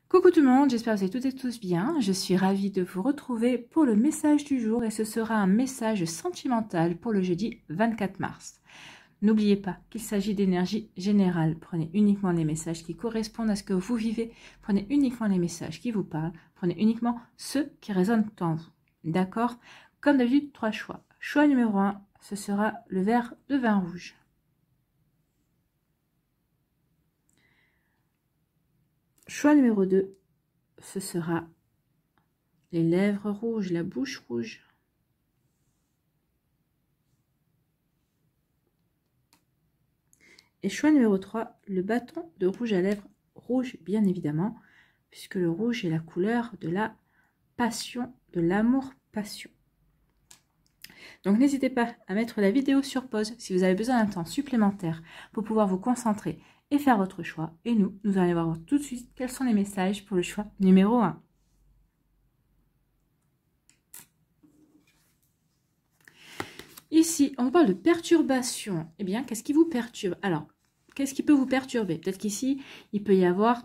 Coucou tout le monde, j'espère que vous allez toutes et tous bien. Je suis ravie de vous retrouver pour le message du jour et ce sera un message sentimental pour le jeudi 24 mars. N'oubliez pas qu'il s'agit d'énergie générale. Prenez uniquement les messages qui correspondent à ce que vous vivez. Prenez uniquement les messages qui vous parlent. Prenez uniquement ceux qui résonnent en vous. D'accord? Comme d'habitude, 3 choix. Choix numéro 1, ce sera le verre de vin rouge. Choix numéro 2, ce sera les lèvres rouges, la bouche rouge. Et choix numéro 3, le bâton de rouge à lèvres rouge, bien évidemment, puisque le rouge est la couleur de la passion, de l'amour-passion. Donc n'hésitez pas à mettre la vidéo sur pause si vous avez besoin d'un temps supplémentaire pour pouvoir vous concentrer et faire votre choix. Et nous allons voir tout de suite quels sont les messages pour le choix numéro 1. Ici, on parle de perturbation. Eh bien, qu'est-ce qui vous perturbe? Alors, qu'est-ce qui peut vous perturber? Peut-être qu'ici, il peut y avoir,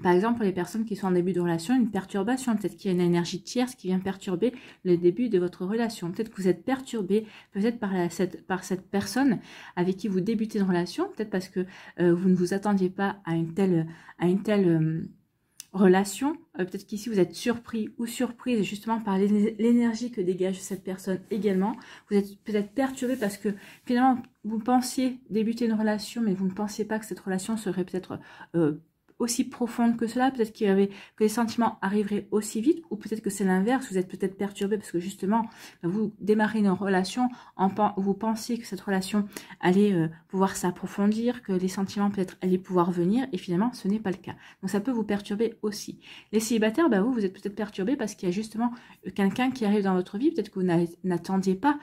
par exemple, pour les personnes qui sont en début de relation, une perturbation. Peut-être qu'il y a une énergie tierce qui vient perturber le début de votre relation. Peut-être que vous êtes perturbé, peut-être par cette personne avec qui vous débutez une relation. Peut-être parce que vous ne vous attendiez pas à une telle relation. Peut-être qu'ici vous êtes surpris ou surprise justement par l'énergie que dégage cette personne également. Vous êtes peut-être perturbé parce que finalement vous pensiez débuter une relation mais vous ne pensiez pas que cette relation serait peut-être aussi profonde que cela, peut-être que les sentiments arriveraient aussi vite, ou peut-être que c'est l'inverse, vous êtes peut-être perturbé parce que justement vous démarrez une relation, vous pensiez que cette relation allait pouvoir s'approfondir, que les sentiments peut-être allaient pouvoir venir, et finalement ce n'est pas le cas. Donc ça peut vous perturber aussi. Les célibataires, vous êtes peut-être perturbé parce qu'il y a justement quelqu'un qui arrive dans votre vie, peut-être que vous n'attendiez pas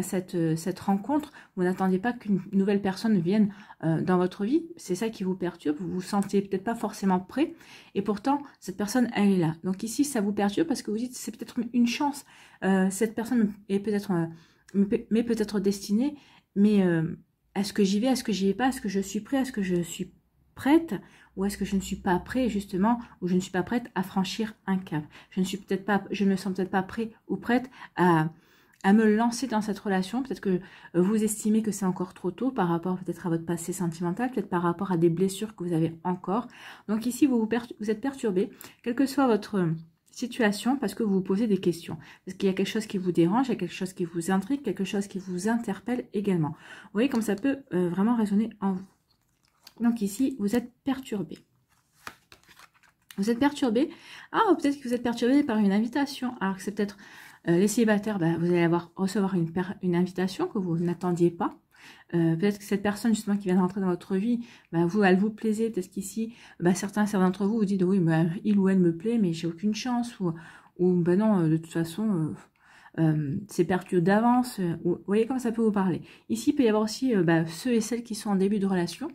cette rencontre, vous n'attendez pas qu'une nouvelle personne vienne dans votre vie, c'est ça qui vous perturbe, vous vous sentez peut-être pas forcément prêt, et pourtant cette personne elle est là. Donc ici ça vous perturbe parce que vous dites c'est peut-être une chance, cette personne est peut-être destinée, mais est-ce que j'y vais, est-ce que j'y vais pas, est-ce que je suis prêt, est-ce que je suis prête, ou est-ce que je ne suis pas prêt justement, ou je ne suis pas prête à franchir un cap, je ne me sens peut-être pas prêt ou prête à me lancer dans cette relation. Peut-être que vous estimez que c'est encore trop tôt par rapport peut-être à votre passé sentimental, peut-être par rapport à des blessures que vous avez encore. Donc ici, vous êtes perturbé, quelle que soit votre situation, parce que vous vous posez des questions. Parce qu'il y a quelque chose qui vous dérange, il y a quelque chose qui vous intrigue, quelque chose qui vous interpelle également. Vous voyez comme ça peut vraiment résonner en vous. Donc ici, vous êtes perturbé. Vous êtes perturbé. Ah, peut-être que vous êtes perturbé par une invitation. Alors que c'est peut-être... les célibataires, vous allez recevoir une invitation que vous n'attendiez pas. Peut-être que cette personne justement qui vient de rentrer dans votre vie, elle vous plaisait. Peut-être qu'ici, certains d'entre vous vous dites oui, il ou elle me plaît, mais j'ai aucune chance. Ou non, de toute façon, c'est perdu d'avance. Vous voyez comment ça peut vous parler. Ici, il peut y avoir aussi ceux et celles qui sont en début de relation.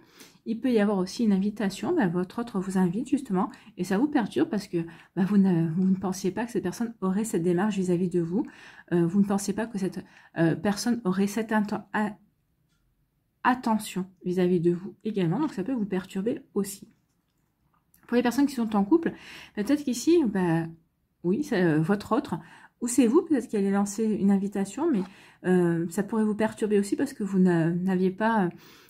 Il peut y avoir aussi une invitation, votre autre vous invite justement, et ça vous perturbe parce que vous ne pensiez pas que cette personne aurait cette démarche vis-à-vis de vous. Vous ne pensez pas que cette personne aurait cette attention vis-à-vis de vous également, donc ça peut vous perturber aussi. Pour les personnes qui sont en couple, peut-être qu'ici, oui, votre autre, ou c'est vous peut-être qui allez lancer une invitation, mais ça pourrait vous perturber aussi parce que vous n'aviez pas...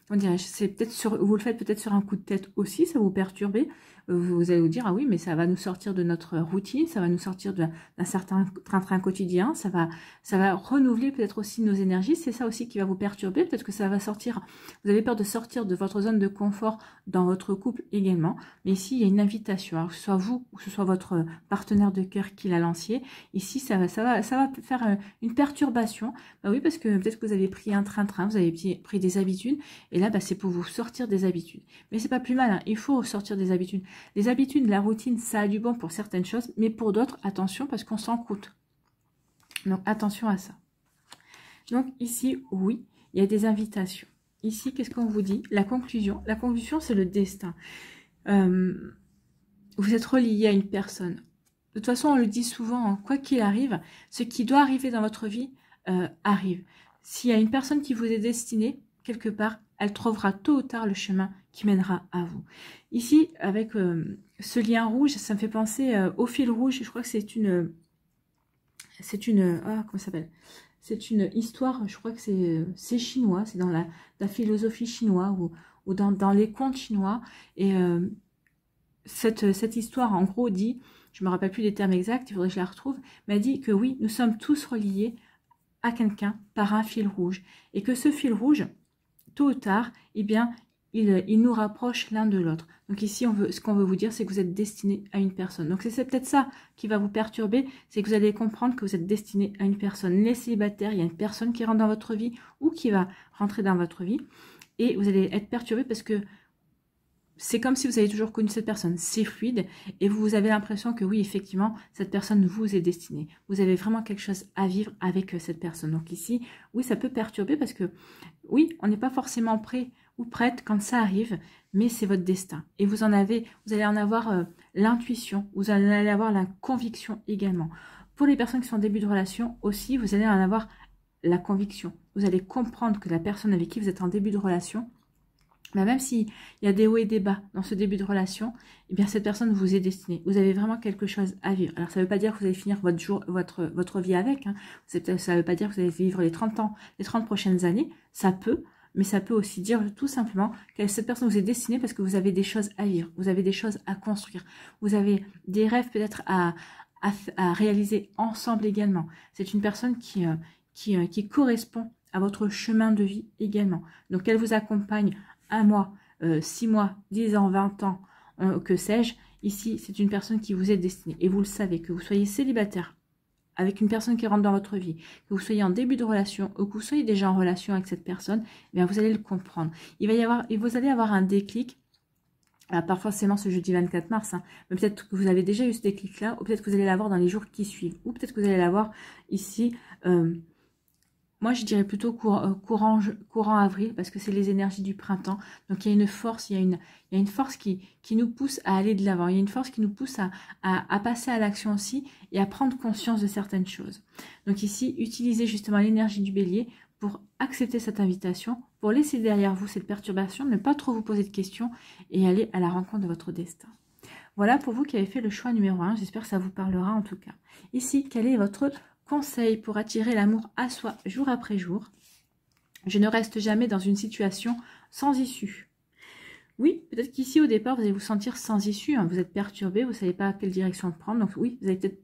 vous le faites peut-être sur un coup de tête aussi, ça vous perturbe. Vous allez vous dire, ah oui, mais ça va nous sortir de notre routine, ça va nous sortir d'un certain train-train quotidien, ça va renouveler peut-être aussi nos énergies, c'est ça aussi qui va vous perturber, peut-être que ça va sortir, vous avez peur de sortir de votre zone de confort dans votre couple également, mais ici il y a une invitation, alors que ce soit vous ou que ce soit votre partenaire de cœur qui l'a lancé, ici ça va faire une perturbation, oui, parce que peut-être que vous avez pris un train-train, vous avez pris des habitudes, et là c'est pour vous sortir des habitudes, mais c'est pas plus mal, il faut sortir des habitudes. Les habitudes, la routine, ça a du bon pour certaines choses, mais pour d'autres, attention, parce qu'on s'en coûte. Donc, attention à ça. Donc, ici, oui, il y a des invitations. Ici, qu'est-ce qu'on vous dit? La conclusion. La conclusion, c'est le destin. Vous êtes relié à une personne. De toute façon, on le dit souvent, quoi qu'il arrive, ce qui doit arriver dans votre vie arrive. S'il y a une personne qui vous est destinée, quelque part, elle trouvera tôt ou tard le chemin qui mènera à vous. Ici, avec ce lien rouge, ça me fait penser au fil rouge. Je crois que c'est une, comment ça s'appelle? C'est une histoire, je crois que c'est chinois, c'est dans la philosophie chinoise ou dans les contes chinois. Et cette histoire, en gros, dit, je me rappelle plus des termes exacts, il faudrait que je la retrouve, mais elle dit que oui, nous sommes tous reliés à quelqu'un par un fil rouge. Et que ce fil rouge, tôt ou tard, eh bien, il nous rapproche l'un de l'autre. Donc ici, ce qu'on veut vous dire, c'est que vous êtes destiné à une personne. Donc c'est peut-être ça qui va vous perturber, c'est que vous allez comprendre que vous êtes destiné à une personne. Les célibataires, il y a une personne qui rentre dans votre vie ou qui va rentrer dans votre vie. Et vous allez être perturbé parce que c'est comme si vous avez toujours connu cette personne. C'est fluide et vous avez l'impression que oui, effectivement, cette personne vous est destinée. Vous avez vraiment quelque chose à vivre avec cette personne. Donc ici, oui, ça peut perturber parce que oui, on n'est pas forcément prêt ou prête quand ça arrive, mais c'est votre destin. Et vous allez en avoir l'intuition, vous allez avoir la conviction également. Pour les personnes qui sont en début de relation aussi, vous allez en avoir la conviction. Vous allez comprendre que la personne avec qui vous êtes en début de relation, mais même s'il y a des hauts et des bas dans ce début de relation, eh bien cette personne vous est destinée. Vous avez vraiment quelque chose à vivre. Alors ça ne veut pas dire que vous allez finir votre vie avec. Hein. Ça ne veut pas dire que vous allez vivre les 30 ans, les 30 prochaines années. Ça peut, mais ça peut aussi dire tout simplement que cette personne vous est destinée parce que vous avez des choses à vivre. Vous avez des choses à construire. Vous avez des rêves peut-être à réaliser ensemble également. C'est une personne qui correspond à votre chemin de vie également. Donc elle vous accompagne 1 mois, 6 mois, 10 ans, 20 ans, que sais-je. Ici, c'est une personne qui vous est destinée. Et vous le savez, que vous soyez célibataire avec une personne qui rentre dans votre vie, que vous soyez en début de relation ou que vous soyez déjà en relation avec cette personne, eh bien vous allez le comprendre. Vous allez avoir un déclic, pas forcément ce jeudi 24 mars, hein, mais peut-être que vous avez déjà eu ce déclic-là, ou peut-être que vous allez l'avoir dans les jours qui suivent, ou peut-être que vous allez l'avoir ici... moi, je dirais plutôt courant avril, parce que c'est les énergies du printemps. Donc, il y a une force, il y a une force qui nous pousse à aller de l'avant. Il y a une force qui nous pousse à passer à l'action aussi et à prendre conscience de certaines choses. Donc ici, utilisez justement l'énergie du bélier pour accepter cette invitation, pour laisser derrière vous cette perturbation, ne pas trop vous poser de questions et aller à la rencontre de votre destin. Voilà pour vous qui avez fait le choix numéro 1. J'espère que ça vous parlera en tout cas. Ici, quel est votre conseil pour attirer l'amour à soi jour après jour? Je ne reste jamais dans une situation sans issue. Oui, peut-être qu'ici au départ vous allez vous sentir sans issue, hein. Vous êtes perturbé, vous ne savez pas quelle direction prendre. Donc oui, vous allez peut-être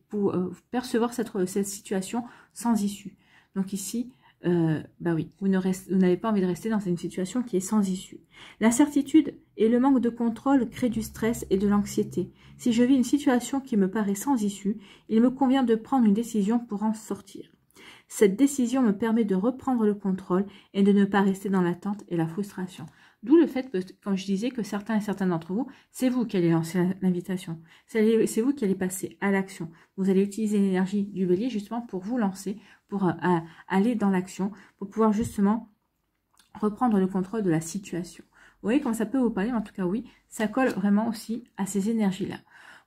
percevoir cette situation sans issue. Donc ici, bah oui, vous n'avez pas envie de rester dans une situation qui est sans issue. L'incertitude et le manque de contrôle créent du stress et de l'anxiété. Si je vis une situation qui me paraît sans issue, il me convient de prendre une décision pour en sortir. Cette décision me permet de reprendre le contrôle et de ne pas rester dans l'attente et la frustration. D'où le fait que, quand je disais que certains et certaines d'entre vous, c'est vous qui allez lancer l'invitation. C'est vous qui allez passer à l'action. Vous allez utiliser l'énergie du bélier justement pour vous lancer, pour aller dans l'action, pour pouvoir justement reprendre le contrôle de la situation. Vous voyez comment ça peut vous parler, mais en tout cas oui, ça colle vraiment aussi à ces énergies-là.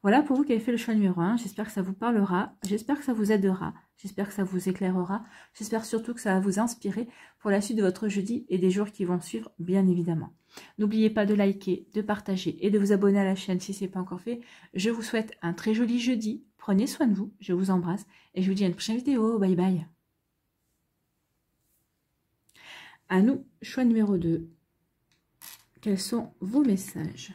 Voilà pour vous qui avez fait le choix numéro 1. J'espère que ça vous parlera, j'espère que ça vous aidera, j'espère que ça vous éclairera, j'espère surtout que ça va vous inspirer pour la suite de votre jeudi et des jours qui vont suivre, bien évidemment. N'oubliez pas de liker, de partager et de vous abonner à la chaîne si ce n'est pas encore fait. Je vous souhaite un très joli jeudi. Prenez soin de vous, je vous embrasse et je vous dis à une prochaine vidéo. Bye bye. À nous, choix numéro 2. Quels sont vos messages ?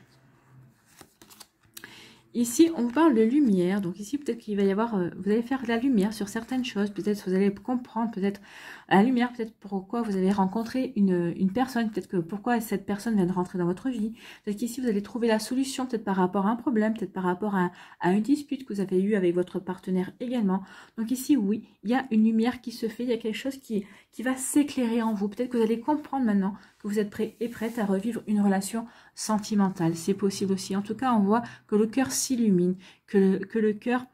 Ici, on vous parle de lumière. Donc ici, peut-être qu'il va y avoir... vous allez faire de la lumière sur certaines choses. Peut-être vous allez comprendre, peut-être la lumière, peut-être pourquoi vous avez rencontré une personne. Peut-être que pourquoi cette personne vient de rentrer dans votre vie. Peut-être qu'ici, vous allez trouver la solution, peut-être par rapport à un problème, peut-être par rapport à une dispute que vous avez eue avec votre partenaire également. Donc ici, oui, il y a une lumière qui se fait. Il y a quelque chose qui va s'éclairer en vous. Peut-être que vous allez comprendre maintenant que vous êtes prêt et prête à revivre une relation sentimentale. C'est possible aussi. En tout cas, on voit que le cœur s'illumine, que le cœur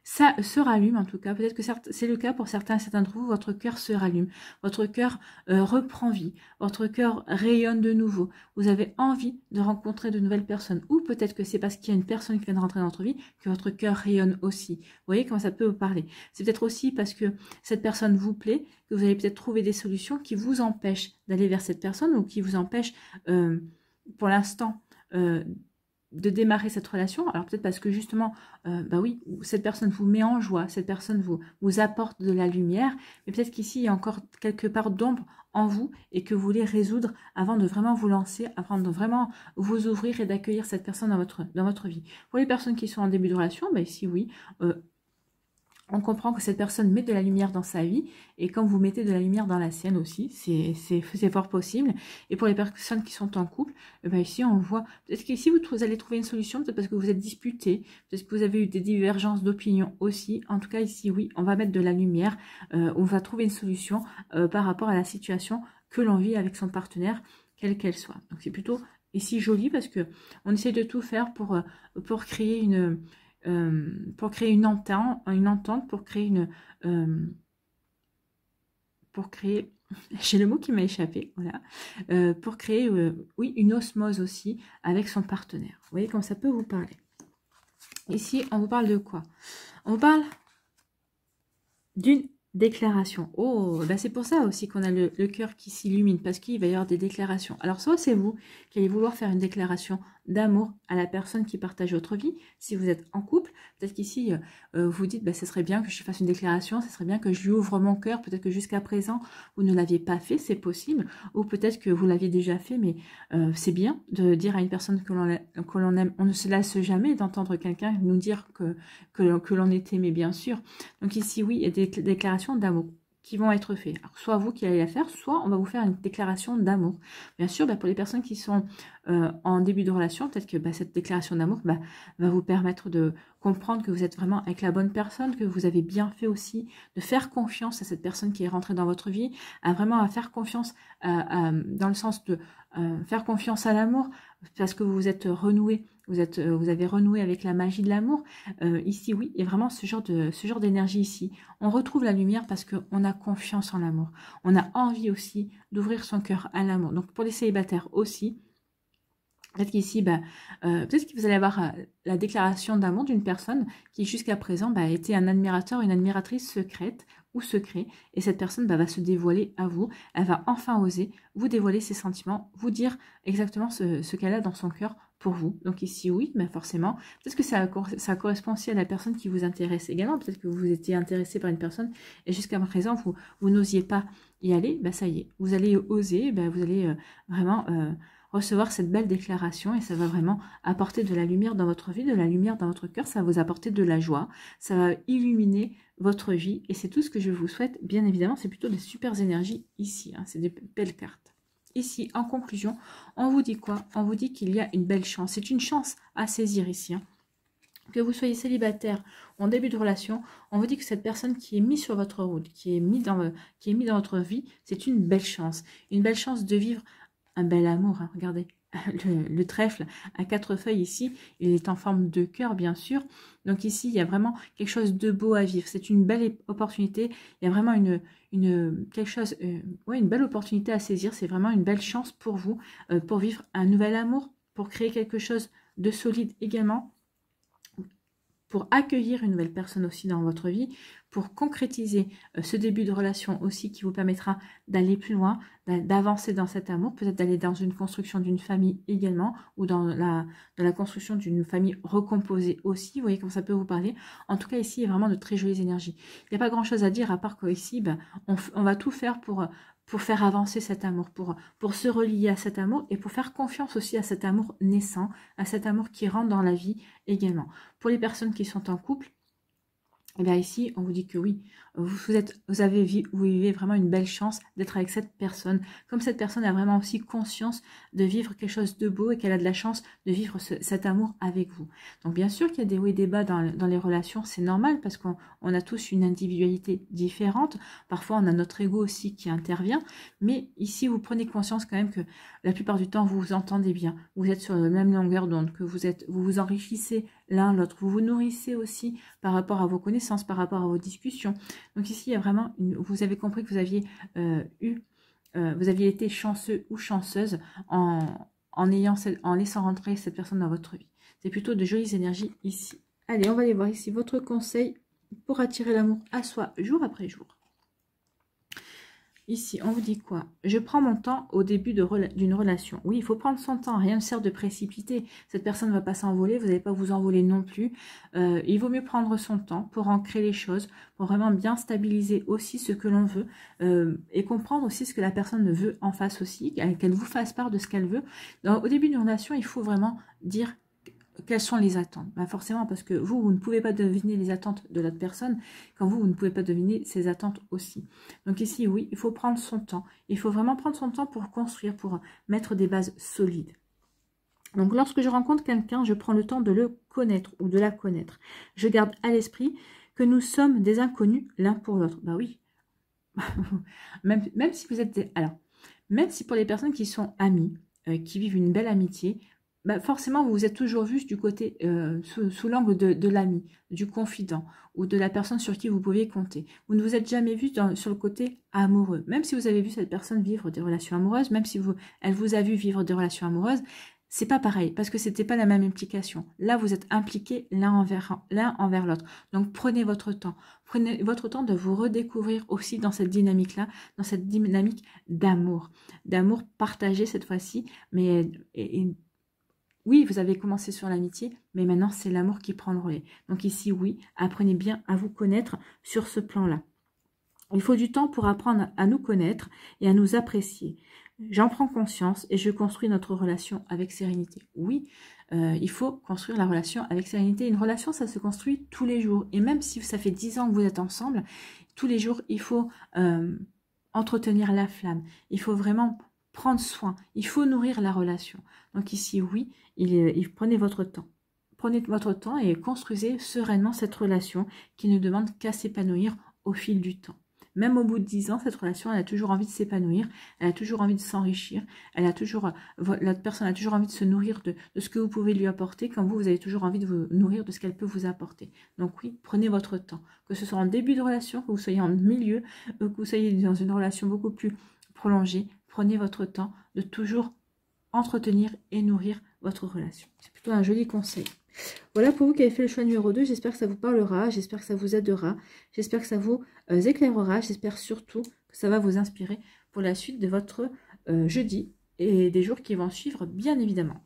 ça se rallume en tout cas. Peut-être que c'est le cas pour certains d'entre vous. Votre cœur se rallume, votre cœur reprend vie, votre cœur rayonne de nouveau. Vous avez envie de rencontrer de nouvelles personnes. Ou peut-être que c'est parce qu'il y a une personne qui vient de rentrer dans votre vie que votre cœur rayonne aussi. Vous voyez comment ça peut vous parler. C'est peut-être aussi parce que cette personne vous plaît, que vous allez peut-être trouver des solutions qui vous empêchent d'aller vers cette personne ou qui vous empêchent pour l'instant de démarrer cette relation. Alors peut-être parce que justement, bah oui, cette personne vous met en joie, cette personne vous apporte de la lumière, mais peut-être qu'ici, il y a encore quelque part d'ombre en vous et que vous voulez résoudre avant de vraiment vous lancer, avant de vraiment vous ouvrir et d'accueillir cette personne dans votre vie. Pour les personnes qui sont en début de relation, bah ici, oui, on comprend que cette personne met de la lumière dans sa vie et quand vous mettez de la lumière dans la sienne aussi, c'est fort possible. Et pour les personnes qui sont en couple, eh ben ici on voit, peut-être qu'ici vous allez trouver une solution, peut-être parce que vous êtes disputés, peut-être que vous avez eu des divergences d'opinion aussi. En tout cas ici oui, on va mettre de la lumière, on va trouver une solution par rapport à la situation que l'on vit avec son partenaire, quelle qu'elle soit. Donc c'est plutôt ici joli parce que on essaie de tout faire pour créer une entente, pour créer, j'ai le mot qui m'a échappé, voilà, pour créer, oui, une osmose aussi avec son partenaire. Vous voyez comment ça peut vous parler. Ici, on vous parle de quoi? On vous parle d'une déclaration. Oh, ben c'est pour ça aussi qu'on a le cœur qui s'illumine, parce qu'il va y avoir des déclarations. Alors, soit c'est vous qui allez vouloir faire une déclaration d'amour à la personne qui partage votre vie. Si vous êtes en couple, peut-être qu'ici, vous dites, bah, ce serait bien que je fasse une déclaration, ce serait bien que je lui ouvre mon cœur. Peut-être que jusqu'à présent, vous ne l'aviez pas fait, c'est possible. Ou peut-être que vous l'aviez déjà fait, mais c'est bien de dire à une personne que l'on aime. On ne se lasse jamais d'entendre quelqu'un nous dire que l'on est aimé, bien sûr. Donc ici, oui, il y a des déclarations d'amour qui vont être faites. Alors, soit vous qui allez la faire, soit on va vous faire une déclaration d'amour. Bien sûr, bah, pour les personnes qui sont en début de relation, peut-être que bah, cette déclaration d'amour va vous permettre de comprendre que vous êtes vraiment avec la bonne personne, que vous avez bien fait aussi, de faire confiance à cette personne qui est rentrée dans votre vie, à faire confiance dans le sens de faire confiance à l'amour, parce que vous êtes renoué, vous avez renoué avec la magie de l'amour. Ici, oui, il y a vraiment ce genre d'énergie ici. On retrouve la lumière parce qu'on a confiance en l'amour. On a envie aussi d'ouvrir son cœur à l'amour. Donc, pour les célibataires aussi, peut-être qu'ici, peut-être que vous allez avoir la déclaration d'amour d'une personne qui jusqu'à présent était un admirateur, une admiratrice secrète ou secret. Et cette personne va se dévoiler à vous. Elle va enfin oser vous dévoiler ses sentiments, vous dire exactement ce qu'elle a dans son cœur pour vous. Donc ici, oui, mais forcément, peut-être que ça correspond aussi à la personne qui vous intéresse également. Peut-être que vous étiez intéressé par une personne et jusqu'à présent, vous n'osiez pas y aller. Ça y est, vous allez oser, vous allez vraiment recevoir cette belle déclaration et ça va vraiment apporter de la lumière dans votre vie, de la lumière dans votre cœur, ça va vous apporter de la joie, ça va illuminer votre vie et c'est tout ce que je vous souhaite. Bien évidemment, c'est plutôt des super énergies ici, hein, c'est des belles cartes. Ici, en conclusion, on vous dit quoi? On vous dit qu'il y a une belle chance. C'est une chance à saisir ici. Hein. Que vous soyez célibataire ou en début de relation, on vous dit que cette personne qui est mise sur votre route, qui est mise dans votre vie, c'est une belle chance. Une belle chance de vivre un bel amour. Hein. Regardez, le trèfle à 4 feuilles ici, il est en forme de cœur, bien sûr. Donc ici, il y a vraiment quelque chose de beau à vivre. C'est une belle opportunité. Il y a vraiment une belle opportunité à saisir. C'est vraiment une belle chance pour vous, pour vivre un nouvel amour, pour créer quelque chose de solide également, pour accueillir une nouvelle personne aussi dans votre vie, pour concrétiser ce début de relation aussi qui vous permettra d'aller plus loin, d'avancer dans cet amour, peut-être d'aller dans une construction d'une famille également, ou dans la construction d'une famille recomposée aussi. Vous voyez comment ça peut vous parler. En tout cas, ici, il y a vraiment de très jolies énergies. Il n'y a pas grand-chose à dire à part qu'ici, on va tout faire pour faire avancer cet amour, pour se relier à cet amour et pour faire confiance aussi à cet amour naissant, à cet amour qui rentre dans la vie également. Pour les personnes qui sont en couple, et bien ici, on vous dit que oui, vous vivez vraiment une belle chance d'être avec cette personne. Comme cette personne a vraiment aussi conscience de vivre quelque chose de beau et qu'elle a de la chance de vivre cet amour avec vous. Donc bien sûr qu'il y a des hauts et des bas dans les relations, c'est normal parce qu'on a tous une individualité différente. Parfois, on a notre ego aussi qui intervient. Mais ici, vous prenez conscience quand même que la plupart du temps, vous vous entendez bien. Vous êtes sur la même longueur d'onde, que vous vous enrichissez l'un l'autre. Vous vous nourrissez aussi par rapport à vos connaissances, par rapport à vos discussions. Donc ici, il y a vraiment, vous avez compris que vous aviez vous aviez été chanceux ou chanceuse en laissant rentrer cette personne dans votre vie. C'est plutôt de jolies énergies ici. Allez, on va aller voir ici votre conseil pour attirer l'amour à soi jour après jour. Ici, on vous dit quoi? Je prends mon temps au début d'une relation. Oui, il faut prendre son temps. Rien ne sert de précipiter. Cette personne ne va pas s'envoler. Vous n'allez pas vous envoler non plus. Il vaut mieux prendre son temps pour ancrer les choses, pour vraiment bien stabiliser aussi ce que l'on veut et comprendre aussi ce que la personne veut en face aussi, qu'elle vous fasse part de ce qu'elle veut. Donc, au début d'une relation, il faut vraiment dire quelles sont les attentes. Ben forcément, parce que vous ne pouvez pas deviner les attentes de l'autre personne, quand vous ne pouvez pas deviner ses attentes aussi. Donc ici, oui, il faut prendre son temps. Il faut vraiment prendre son temps pour construire, pour mettre des bases solides. Donc lorsque je rencontre quelqu'un, je prends le temps de le connaître ou de la connaître. Je garde à l'esprit que nous sommes des inconnus l'un pour l'autre. Ben oui. même si vous êtes... Alors, même si pour les personnes qui sont amies, qui vivent une belle amitié, bah forcément, vous vous êtes toujours vu du côté, sous l'angle de l'ami, du confident ou de la personne sur qui vous pouviez compter. Vous ne vous êtes jamais vu sur le côté amoureux. Même si vous avez vu cette personne vivre des relations amoureuses, même si elle vous a vu vivre des relations amoureuses, c'est pas pareil parce que c'était pas la même implication. Là, vous êtes impliqués l'un envers l'autre. Donc, prenez votre temps. Prenez votre temps de vous redécouvrir aussi dans cette dynamique-là, dans cette dynamique d'amour. D'amour partagé cette fois-ci, mais... oui, vous avez commencé sur l'amitié, mais maintenant, c'est l'amour qui prend le relais. Donc ici, oui, apprenez bien à vous connaître sur ce plan-là. Il faut du temps pour apprendre à nous connaître et à nous apprécier. J'en prends conscience et je construis notre relation avec sérénité. Oui, il faut construire la relation avec sérénité. Une relation, ça se construit tous les jours. Et même si ça fait 10 ans que vous êtes ensemble, tous les jours, il faut entretenir la flamme. Il faut vraiment prendre soin. Il faut nourrir la relation. Donc ici, oui, prenez votre temps. Prenez votre temps et construisez sereinement cette relation qui ne demande qu'à s'épanouir au fil du temps. Même au bout de 10 ans, cette relation, elle a toujours envie de s'épanouir, elle a toujours envie de s'enrichir, l'autre personne a toujours envie de se nourrir de ce que vous pouvez lui apporter, comme vous avez toujours envie de vous nourrir de ce qu'elle peut vous apporter. Donc oui, prenez votre temps. Que ce soit en début de relation, que vous soyez en milieu, que vous soyez dans une relation beaucoup plus prolongée, prenez votre temps de toujours entretenir et nourrir votre relation. C'est plutôt un joli conseil. Voilà pour vous qui avez fait le choix numéro 2. J'espère que ça vous parlera, j'espère que ça vous aidera, j'espère que ça vous éclairera, j'espère surtout que ça va vous inspirer pour la suite de votre jeudi et des jours qui vont suivre, bien évidemment.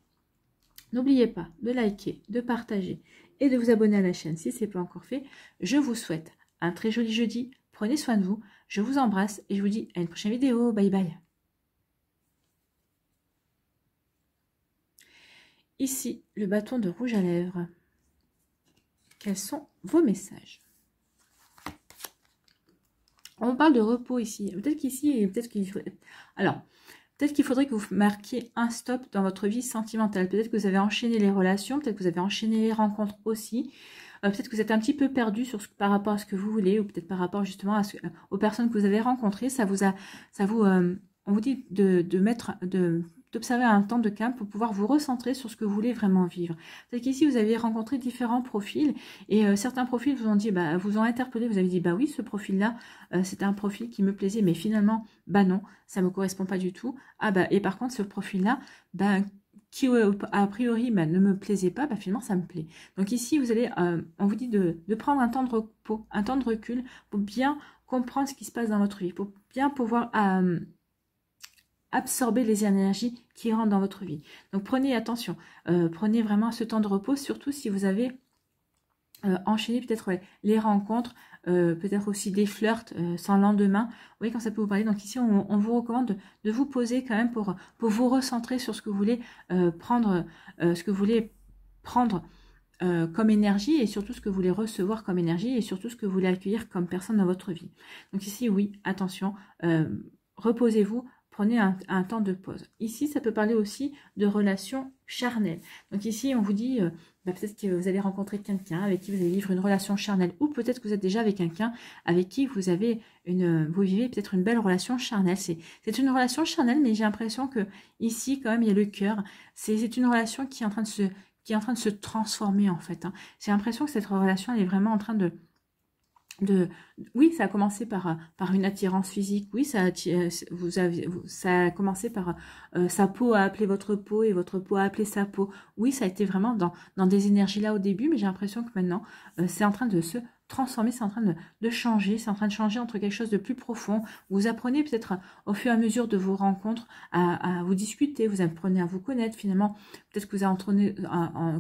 N'oubliez pas de liker, de partager et de vous abonner à la chaîne si ce n'est pas encore fait. Je vous souhaite un très joli jeudi. Prenez soin de vous. Je vous embrasse et je vous dis à une prochaine vidéo. Bye bye. Ici, le bâton de rouge à lèvres. Quels sont vos messages? On parle de repos ici. Peut-être qu'ici, peut-être qu'il faudrait... Alors, peut-être qu'il faudrait que vous marquiez un stop dans votre vie sentimentale. Peut-être que vous avez enchaîné les relations, peut-être que vous avez enchaîné les rencontres aussi. Peut-être que vous êtes un petit peu perdu par rapport à ce que vous voulez, ou peut-être par rapport justement aux personnes que vous avez rencontrées. On vous dit d'observer un temps de calme pour pouvoir vous recentrer sur ce que vous voulez vraiment vivre. Peut-être qu'ici, vous avez rencontré différents profils et certains profils vous ont dit, vous ont interpellé, vous avez dit, oui, ce profil-là, c'était un profil qui me plaisait, mais finalement, non, ça ne me correspond pas du tout. et par contre, ce profil-là, qui a priori ne me plaisait pas, finalement ça me plaît. Donc ici, on vous dit de prendre un temps de repos, un temps de recul pour bien comprendre ce qui se passe dans votre vie, pour bien pouvoir absorber les énergies qui rentrent dans votre vie. Donc prenez attention, prenez vraiment ce temps de repos, surtout si vous avez enchaîné peut-être les rencontres, peut-être aussi des flirts sans lendemain. Vous voyez quand ça peut vous parler. Donc ici, on vous recommande de vous poser quand même pour vous recentrer sur ce que vous voulez prendre, comme énergie et surtout ce que vous voulez recevoir comme énergie et surtout ce que vous voulez accueillir comme personne dans votre vie. Donc ici, oui, attention, reposez-vous. Prenez un temps de pause. Ici, ça peut parler aussi de relations charnelles. Donc ici, on vous dit, peut-être que vous allez rencontrer quelqu'un avec qui vous allez vivre une relation charnelle. Ou peut-être que vous êtes déjà avec quelqu'un avec qui vous vivez peut-être une belle relation charnelle. C'est une relation charnelle, mais j'ai l'impression que ici, quand même, il y a le cœur. C'est une relation qui est en train de se transformer, en fait. J'ai l'impression que cette relation, elle est vraiment en train oui, ça a commencé par une attirance physique. Oui, ça a commencé par sa peau a appelé votre peau et votre peau a appelé sa peau. Oui, ça a été vraiment dans des énergies là au début, mais j'ai l'impression que maintenant, c'est en train de se transformer, c'est en train de changer, c'est en train de changer entre quelque chose de plus profond. Vous apprenez peut-être au fur et à mesure de vos rencontres à vous discuter, vous apprenez à vous connaître finalement. Peut-être que vous entretenez,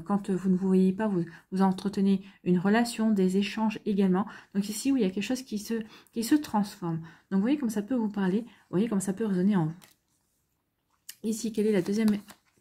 quand vous ne vous voyez pas, vous entretenez une relation, des échanges également. Donc ici, oui, il y a quelque chose qui se transforme. Donc vous voyez comme ça peut vous parler, vous voyez comme ça peut résonner en vous. Ici, quelle est la deuxième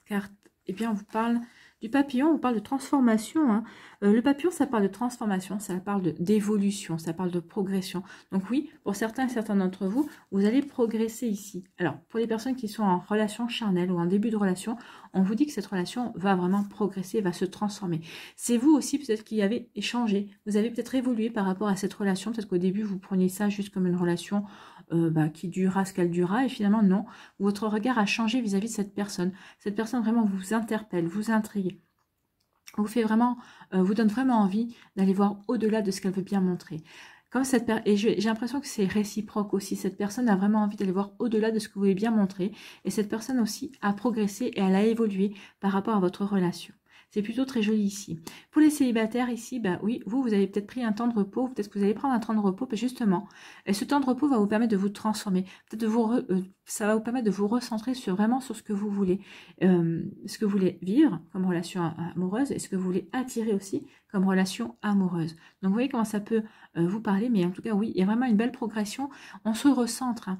carte? Eh bien, on vous parle du papillon, on parle de transformation. Hein. Le papillon, ça parle de transformation, ça parle d'évolution, ça parle de progression. Donc oui, pour certains et certains d'entre vous, vous allez progresser ici. Alors, pour les personnes qui sont en relation charnelle ou en début de relation, on vous dit que cette relation va vraiment progresser, va se transformer. C'est vous aussi peut-être qui avez échangé, vous avez peut-être évolué par rapport à cette relation. Peut-être qu'au début, vous preniez ça juste comme une relation qui durera ce qu'elle durera, et finalement non, votre regard a changé vis-à-vis de cette personne. Cette personne vraiment vous interpelle, vous intrigue, vous fait vraiment, vous donne vraiment envie d'aller voir au-delà de ce qu'elle veut bien montrer. Comme et j'ai l'impression que c'est réciproque aussi. Cette personne a vraiment envie d'aller voir au-delà de ce que vous voulez bien montrer, et cette personne aussi a progressé et elle a évolué par rapport à votre relation. C'est plutôt très joli ici. Pour les célibataires ici, bah oui, vous avez peut-être pris un temps de repos, peut-être que vous allez prendre un temps de repos, justement. Et ce temps de repos va vous permettre de vous transformer. Peut-être ça va vous permettre de vous recentrer vraiment sur ce que vous voulez. Ce que vous voulez vivre comme relation amoureuse et ce que vous voulez attirer aussi comme relation amoureuse. Donc vous voyez comment ça peut vous parler, mais en tout cas oui, il y a vraiment une belle progression. On se recentre, hein.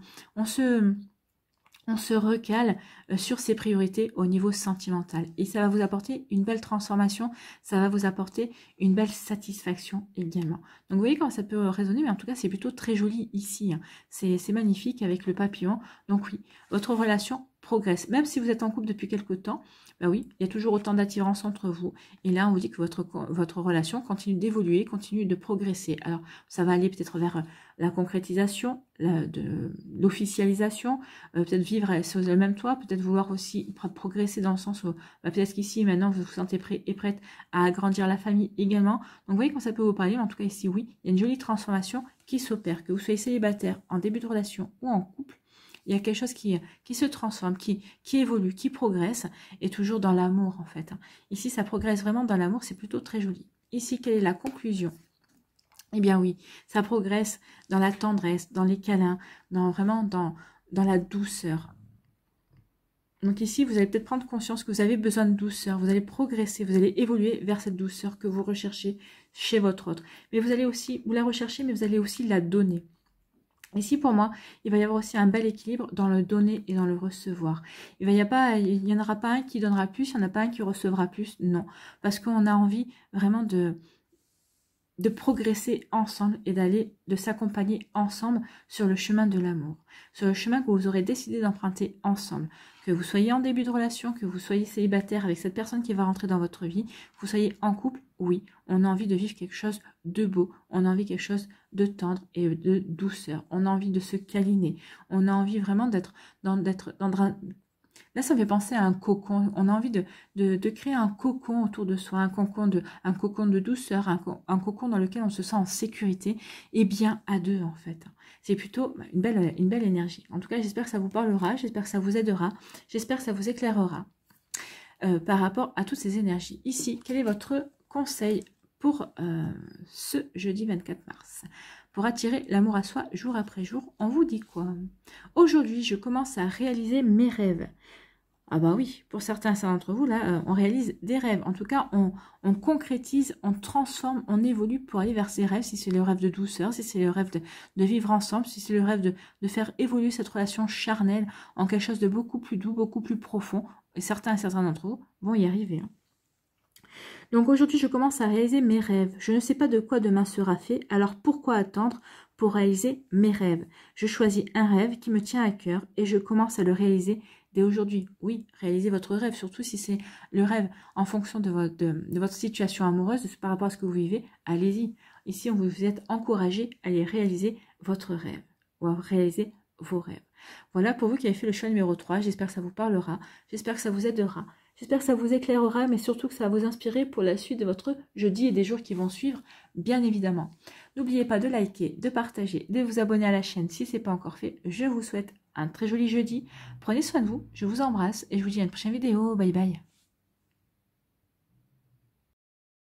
On se recale sur ses priorités au niveau sentimental. Et ça va vous apporter une belle transformation, ça va vous apporter une belle satisfaction également. Donc vous voyez comment ça peut résonner, mais en tout cas c'est plutôt très joli ici. Hein. C'est magnifique avec le papillon. Donc oui, votre relation progresse. Même si vous êtes en couple depuis quelque temps, bah oui, il y a toujours autant d'attirance entre vous. Et là, on vous dit que votre relation continue d'évoluer, continue de progresser. Alors, ça va aller peut-être vers la concrétisation, l'officialisation, peut-être vivre sous le même toit, peut-être vouloir aussi progresser dans le sens où peut-être qu'ici, maintenant, vous vous sentez prêt et prête à agrandir la famille également. Donc, vous voyez quand ça peut vous parler, mais en tout cas ici, oui, il y a une jolie transformation qui s'opère, que vous soyez célibataire, en début de relation ou en couple. Il y a quelque chose qui se transforme, qui évolue, qui progresse, et toujours dans l'amour en fait. Ici, ça progresse vraiment dans l'amour, c'est plutôt très joli. Ici, quelle est la conclusion? Eh bien oui, ça progresse dans la tendresse, dans les câlins, vraiment dans la douceur. Donc ici, vous allez peut-être prendre conscience que vous avez besoin de douceur, vous allez progresser, vous allez évoluer vers cette douceur que vous recherchez chez votre autre. Mais vous allez aussi, vous la recherchez, mais vous allez aussi la donner. Ici, pour moi, il va y avoir aussi un bel équilibre dans le donner et dans le recevoir. Il n'y en aura pas un qui donnera plus, il n'y en a pas un qui recevra plus, non. Parce qu'on a envie vraiment de progresser ensemble et de s'accompagner ensemble sur le chemin de l'amour. Sur le chemin que vous aurez décidé d'emprunter ensemble. Que vous soyez en début de relation, que vous soyez célibataire avec cette personne qui va rentrer dans votre vie, que vous soyez en couple, oui, on a envie de vivre quelque chose de beau, on a envie de quelque chose de tendre et de douceur, on a envie de se câliner, on a envie vraiment d'être dans un... Là, ça me fait penser à un cocon. On a envie de créer un cocon autour de soi, un cocon de douceur, un cocon dans lequel on se sent en sécurité et bien à deux en fait. C'est plutôt une belle énergie. En tout cas, j'espère que ça vous parlera, j'espère que ça vous aidera, j'espère que ça vous éclairera par rapport à toutes ces énergies. Ici, quel est votre conseil pour ce jeudi 24 mars? Pour attirer l'amour à soi jour après jour, on vous dit quoi? Aujourd'hui, je commence à réaliser mes rêves. Ah bah oui, pour certains d'entre vous, là, on réalise des rêves. En tout cas, on concrétise, on transforme, on évolue pour aller vers ces rêves. Si c'est le rêve de douceur, si c'est le rêve de vivre ensemble, si c'est le rêve de faire évoluer cette relation charnelle en quelque chose de beaucoup plus doux, beaucoup plus profond. Et certains d'entre vous vont y arriver. Hein. Donc aujourd'hui, je commence à réaliser mes rêves. Je ne sais pas de quoi demain sera fait, alors pourquoi attendre pour réaliser mes rêves? Je choisis un rêve qui me tient à cœur et je commence à le réaliser dès aujourd'hui. Oui, réalisez votre rêve, surtout si c'est le rêve en fonction de votre situation amoureuse, par rapport à ce que vous vivez, allez-y. Ici, on vous êtes encouragé à aller réaliser votre rêve ou à réaliser vos rêves. Voilà pour vous qui avez fait le choix numéro 3. J'espère que ça vous parlera, j'espère que ça vous aidera. J'espère que ça vous éclairera, mais surtout que ça va vous inspirer pour la suite de votre jeudi et des jours qui vont suivre, bien évidemment. N'oubliez pas de liker, de partager, de vous abonner à la chaîne si ce n'est pas encore fait. Je vous souhaite un très joli jeudi. Prenez soin de vous, je vous embrasse et je vous dis à une prochaine vidéo. Bye bye.